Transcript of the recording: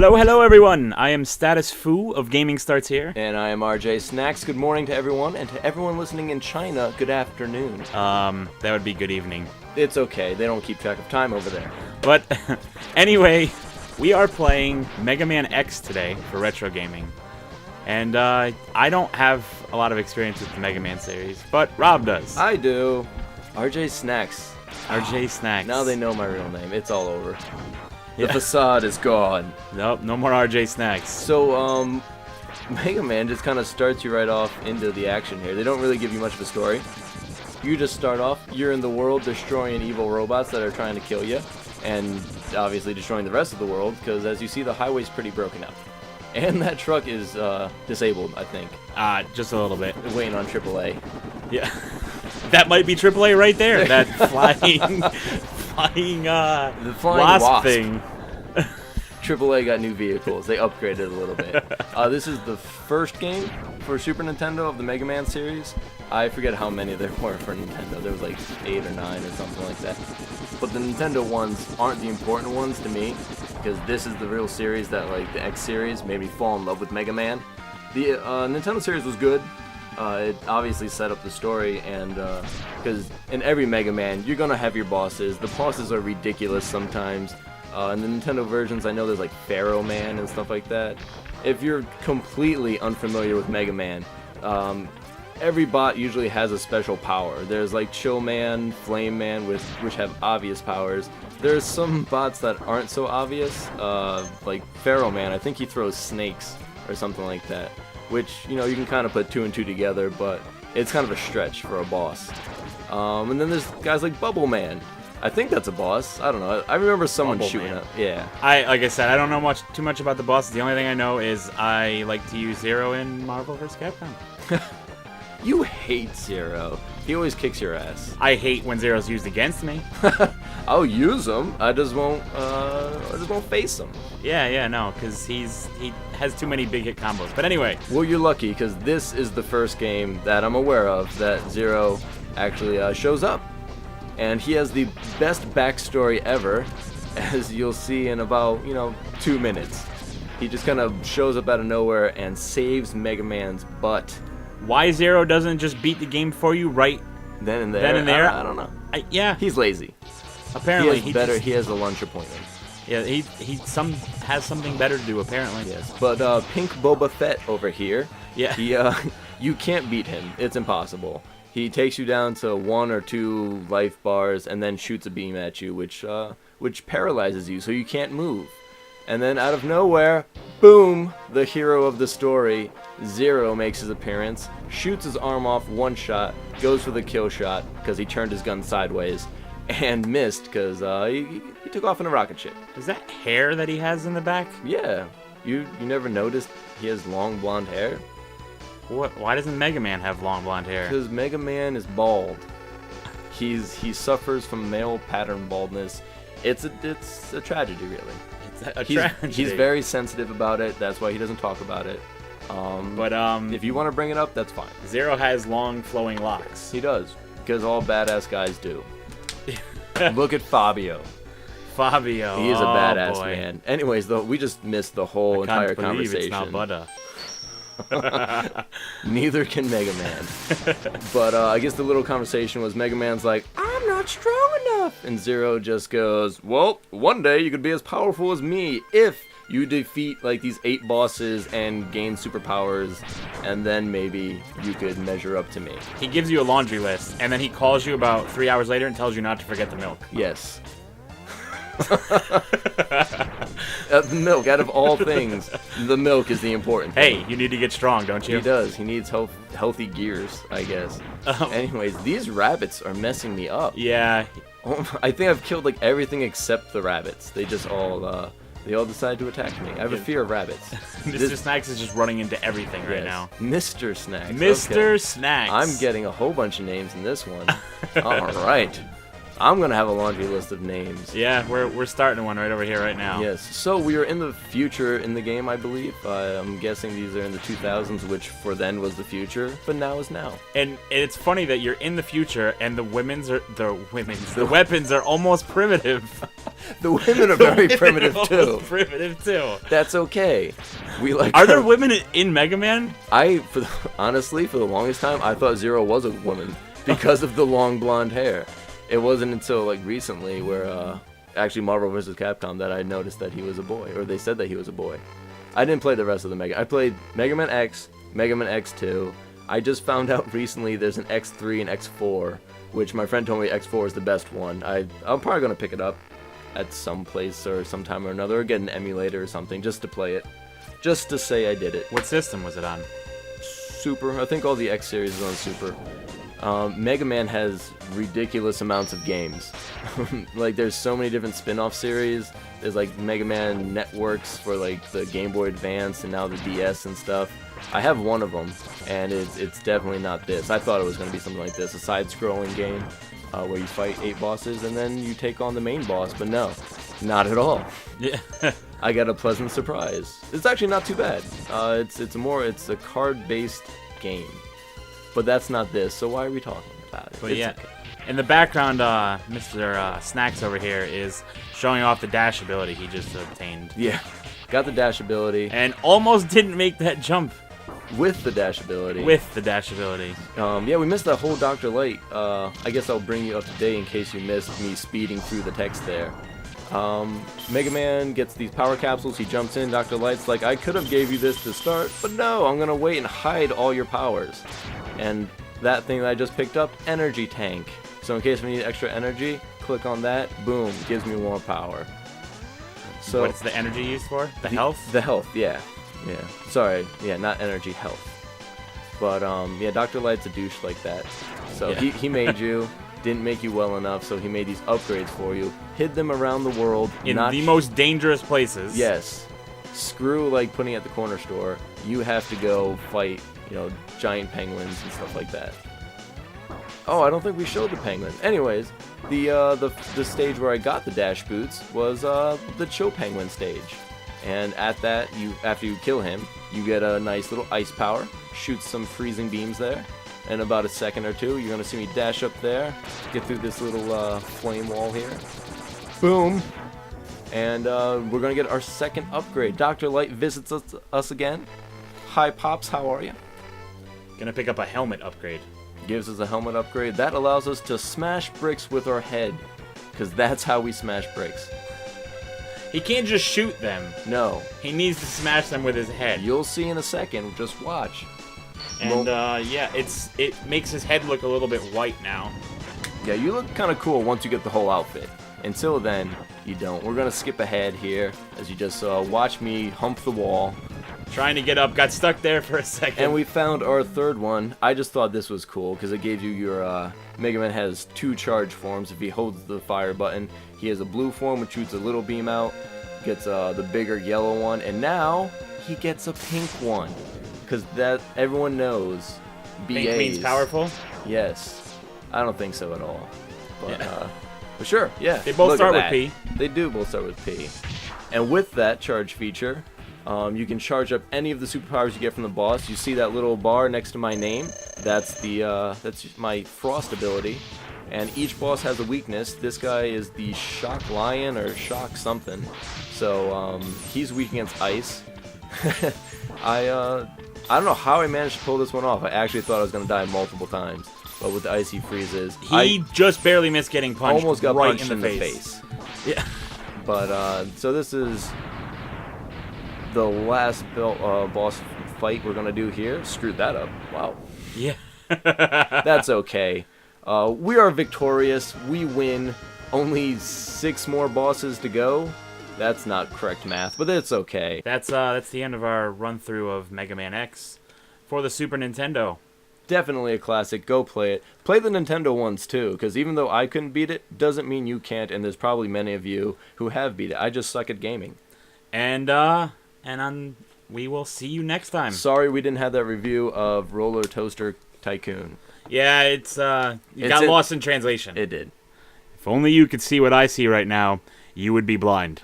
Hello everyone! I am Statusfooo of Gaming Starts Here. And I am RJSnax. Good morning to everyone, and to everyone listening in China, good afternoon. That would be good evening. It's okay, they don't keep track of time over there. But, anyway, we are playing Megaman X today for retro gaming. And, I don't have a lot of experience with the Mega Man series, but Rob does. I do. RJSnax. RJSnax. Now they know my real name. It's all over. The facade is gone. Nope, no more RJSnax. So, Mega Man just kind of starts you right off into the action here. They don't really give you much of a story. You just start off, you're in the world destroying evil robots that are trying to kill you, and obviously destroying the rest of the world, because as you see, the highway's pretty broken up. And that truck is disabled, I think. Just a little bit. Waiting on AAA. Yeah. That might be AAA right there. That flying wasp thing. AAA got new vehicles. They upgraded a little bit. This is the first game for Super Nintendo of the Mega Man series. I forget how many there were for Nintendo. There was like 8 or 9 or something like that. But the Nintendo ones aren't the important ones to me, because this is the real series that, like, the X series made me fall in love with Mega Man. The Nintendo series was good. It obviously set up the story, and because in every Mega Man, you're gonna have your bosses. The bosses are ridiculous sometimes. In the Nintendo versions, I know there's like Pharaoh Man and stuff like that. If you're completely unfamiliar with Mega Man, every bot usually has a special power. There's like Chill Man, Flame Man, which have obvious powers. There's some bots that aren't so obvious, like Pharaoh Man. I think he throws snakes or something like that. Which, you know, you can kind of put 2 and 2 together, but it's kind of a stretch for a boss. And then there's guys like Bubble Man. I think that's a boss. I don't know. I remember someone Bubble shooting Man. it. Yeah. Like I said, I don't know too much about the bosses. The only thing I know is I like to use Zero in Marvel vs. Capcom. You hate Zero. He always kicks your ass. I hate when Zero's used against me. I'll use him. I just won't face him. Yeah, no, because he has too many big hit combos. But anyway. Well, you're lucky, because this is the first game that I'm aware of that Zero actually shows up. And he has the best backstory ever, as you'll see in about, 2 minutes. He just kind of shows up out of nowhere and saves Mega Man's butt. Why Zero doesn't just beat the game for you right then and there? I don't know. Yeah. He's lazy. Apparently. He has a lunch appointment. Yeah, he has something better to do, apparently. Yes. But Pink Boba Fett over here, yeah. You can't beat him. It's impossible. He takes you down to 1 or 2 life bars and then shoots a beam at you, which paralyzes you, so you can't move. And then out of nowhere, boom, the hero of the story, Zero, makes his appearance, shoots his arm off 1 shot, goes for the kill shot because he turned his gun sideways, and missed because he took off in a rocket ship. Is that hair that he has in the back? Yeah. You never noticed he has long blonde hair? What? Why doesn't Mega Man have long blonde hair? Because Mega Man is bald. He suffers from male pattern baldness. It's a tragedy, really. He's very sensitive about it. That's why he doesn't talk about it. But if you want to bring it up, that's fine. Zero has long flowing locks. He does, because all badass guys do. Look at Fabio. He is a badass man. Anyways, though, we just missed the whole entire conversation. It's not butter. Neither can Mega Man. But I guess the little conversation was Mega Man's like, I'm not strong enough. And Zero just goes, well, one day you could be as powerful as me if you defeat like these 8 bosses and gain superpowers, and then maybe you could measure up to me. He gives you a laundry list, and then he calls you about 3 hours later and tells you not to forget the milk. Yes. The milk, out of all things, the milk is the important thing. Hey, you need to get strong, don't you? He does. He needs healthy gears, I guess. Anyways, these rabbits are messing me up. Yeah. I think I've killed like everything except the rabbits. They just all decide to attack me. I have a fear of rabbits. Mr. Snacks is just running into everything right now. Mr. Snacks. Mr. Snacks. I'm getting a whole bunch of names in this one. All right. I'm gonna have a laundry list of names. Yeah, we're starting one right over here right now. Yes. So we are in the future in the game, I believe. I'm guessing these are in the 2000s, which for then was the future, but now is now. And it's funny that you're in the future and the weapons are almost primitive. The women are very primitive too. Primitive too. That's okay. We like. Are there women in Mega Man? Honestly, for the longest time, I thought Zero was a woman because of the long blonde hair. It wasn't until like recently where actually Marvel vs. Capcom that I noticed that he was a boy, or they said that he was a boy. I didn't play the rest of the I played Mega Man X, Mega Man X2. I just found out recently there's an X3 and X4, which my friend told me X4 is the best one. I'm probably gonna pick it up at some place or sometime or another, or get an emulator or something just to play it, just to say I did it. What system was it on? Super. I think all the X series is on Super. Mega Man has ridiculous amounts of games. Like, there's so many different spin-off series. There's like Mega Man Networks for like the Game Boy Advance and now the DS and stuff. I have one of them, and it's definitely not this. I thought it was going to be something like this, a side-scrolling game where you fight 8 bosses and then you take on the main boss, but no, not at all. Yeah. I got a pleasant surprise. It's actually not too bad. It's a card-based game. But that's not this, so why are we talking about it? But yeah, okay. In the background, Mr. Snacks over here is showing off the dash ability he just obtained. Yeah, got the dash ability. And almost didn't make that jump. With the dash ability. Yeah, we missed that whole Dr. Light. I guess I'll bring you up to date in case you missed me speeding through the text there. Mega Man gets these power capsules, he jumps in, Dr. Light's like, I could have gave you this to start, but no, I'm gonna wait and hide all your powers. And that thing that I just picked up, energy tank. So in case we need extra energy, click on that, boom, gives me more power. So what's the energy used for? The health? The health, yeah. Yeah. Sorry, yeah, not energy, health. But yeah, Dr. Light's a douche like that. So yeah. he made you. Didn't make you well enough, so he made these upgrades for you. Hid them around the world. In the most dangerous places. Yes. Screw, like, putting it at the corner store. You have to go fight, giant penguins and stuff like that. Oh, I don't think we showed the penguin. Anyways, the stage where I got the dash boots was the Cho Penguin stage. And at that, after you kill him, you get a nice little ice power. Shoot some freezing beams there. In about a second or two, you're going to see me dash up there, get through this little flame wall here. Boom! And we're going to get our second upgrade. Dr. Light visits us again. Hi, Pops, how are you? Gonna pick up a helmet upgrade. Gives us a helmet upgrade. That allows us to smash bricks with our head, because that's how we smash bricks. He can't just shoot them. No. He needs to smash them with his head. You'll see in a second. Just watch. And yeah, it makes his head look a little bit white now. Yeah, you look kind of cool once you get the whole outfit. Until then, you don't. We're going to skip ahead here, as you just saw. Watch me hump the wall. Trying to get up, got stuck there for a second. And we found our third one. I just thought this was cool, because it gave you your... Mega Man has 2 charge forms. If he holds the fire button, he has a blue form, which shoots a little beam out. Gets the bigger yellow one. And now, he gets a pink one. Because that everyone knows BAs. Pink means powerful? Yes. I don't think so at all. But, but sure, yeah. They both start with P. They do both start with P. And with that charge feature, you can charge up any of the superpowers you get from the boss. You see that little bar next to my name? That's that's my Frost ability. And each boss has a weakness. This guy is the Shock Lion or Shock something. So he's weak against ice. I don't know how I managed to pull this one off. I actually thought I was going to die multiple times. But with the icy freezes... He just barely missed getting punched. Almost got right punched in the face. Yeah. But, so this is the last boss fight we're going to do here. Screwed that up. Wow. Yeah. That's okay. We are victorious. We win. Only 6 more bosses to go. That's not correct math, but it's okay. That's the end of our run-through of Mega Man X for the Super Nintendo. Definitely a classic. Go play it. Play the Nintendo ones, too, because even though I couldn't beat it, doesn't mean you can't, and there's probably many of you who have beat it. I just suck at gaming. And we will see you next time. Sorry we didn't have that review of Roller Toaster Tycoon. Yeah, it's got lost in translation. It did. If only you could see what I see right now, you would be blind.